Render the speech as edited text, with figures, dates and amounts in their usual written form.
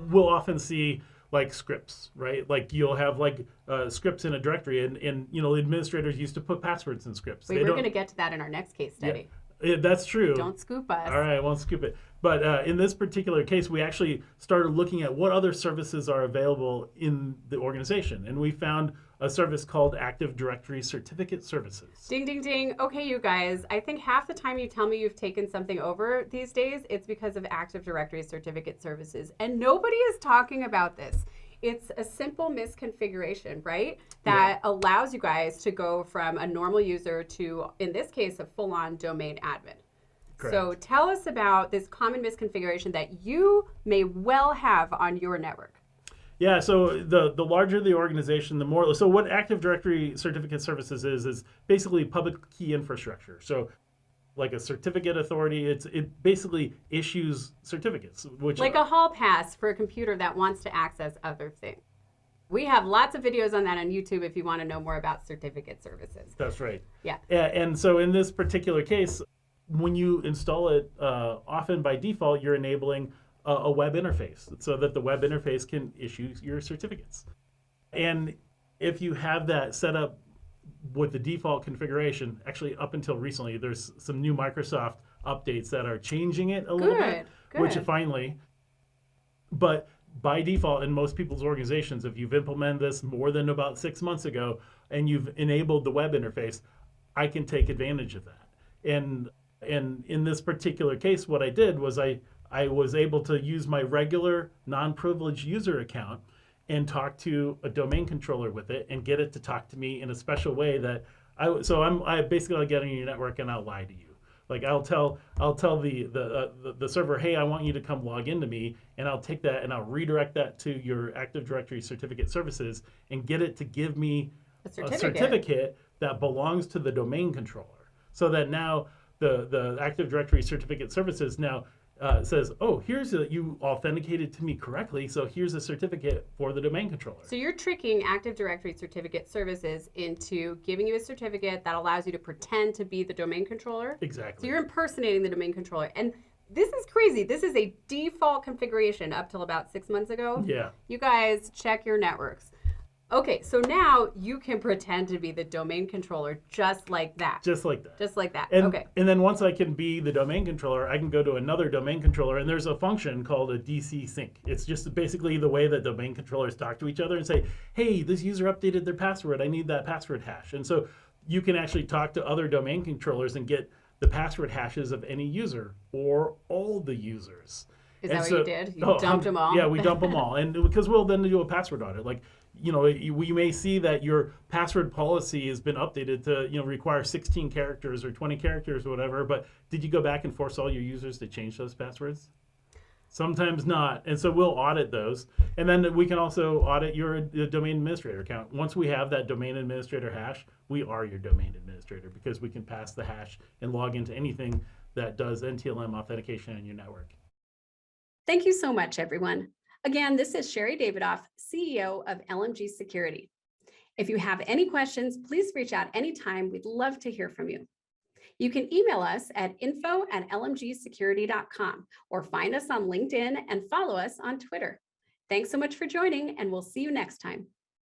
we'll often see like scripts, right? Like you'll have like scripts in a directory, and administrators used to put passwords in scripts. We're going to get to that in our next case study. Yeah, that's true. Don't scoop us. All right, I won't scoop it. But in this particular case, we actually started looking at what other services are available in the organization, and we found a service called Active Directory Certificate Services. Ding, ding, ding. Okay, you guys, I think half the time you tell me you've taken something over these days, it's because of Active Directory Certificate Services. And nobody is talking about this. It's a simple misconfiguration, right? That allows you guys to go from a normal user to, in this case, a full-on domain admin. Correct. So tell us about this common misconfiguration that you may well have on your network. Yeah, so the larger the organization, the more. So what Active Directory Certificate Services is basically public key infrastructure. So like a certificate authority, it basically issues certificates. Which like a hall pass for a computer that wants to access other things. We have lots of videos on that on YouTube if you want to know more about certificate services. That's right. Yeah. And so in this particular case, when you install it, often by default, you're enabling a web interface so that the web interface can issue your certificates. And if you have that set up with the default configuration, actually up until recently, there's some new Microsoft updates that are changing it a little bit, which finally, but by default in most people's organizations, if you've implemented this more than about 6 months ago and you've enabled the web interface, I can take advantage of that. And in this particular case, what I did was I was able to use my regular non-privileged user account and talk to a domain controller with it and get it to talk to me in a special way that I basically get on your network and I'll lie to you. Like I'll tell the server, hey, I want you to come log into me, and I'll take that and I'll redirect that to your Active Directory Certificate Services and get it to give me a certificate that belongs to the domain controller. So that now the Active Directory Certificate Services now says, oh, you authenticated to me correctly, so here's a certificate for the domain controller. So you're tricking Active Directory Certificate Services into giving you a certificate that allows you to pretend to be the domain controller? Exactly. So you're impersonating the domain controller. And this is crazy. This is a default configuration up till about 6 months ago. Yeah. You guys check your networks. Okay, so now you can pretend to be the domain controller just like that. Just like that. Just like that. And then once I can be the domain controller, I can go to another domain controller, and there's a function called a DC sync. It's just basically the way that domain controllers talk to each other and say, hey, this user updated their password. I need that password hash. And so you can actually talk to other domain controllers and get the password hashes of any user or all the users. Is that what you did? You dumped them all? Yeah, we dump them all. And because we'll then do a password audit. Like, we may see that your password policy has been updated to, require 16 characters or 20 characters or whatever, but did you go back and force all your users to change those passwords? Sometimes not. And so we'll audit those. And then we can also audit your domain administrator account. Once we have that domain administrator hash, we are your domain administrator because we can pass the hash and log into anything that does NTLM authentication on your network. Thank you so much, everyone. Again, this is Sherri Davidoff, CEO of LMG Security. If you have any questions, please reach out anytime. We'd love to hear from you. You can email us at info@lmgsecurity.com or find us on LinkedIn and follow us on Twitter. Thanks so much for joining, and we'll see you next time.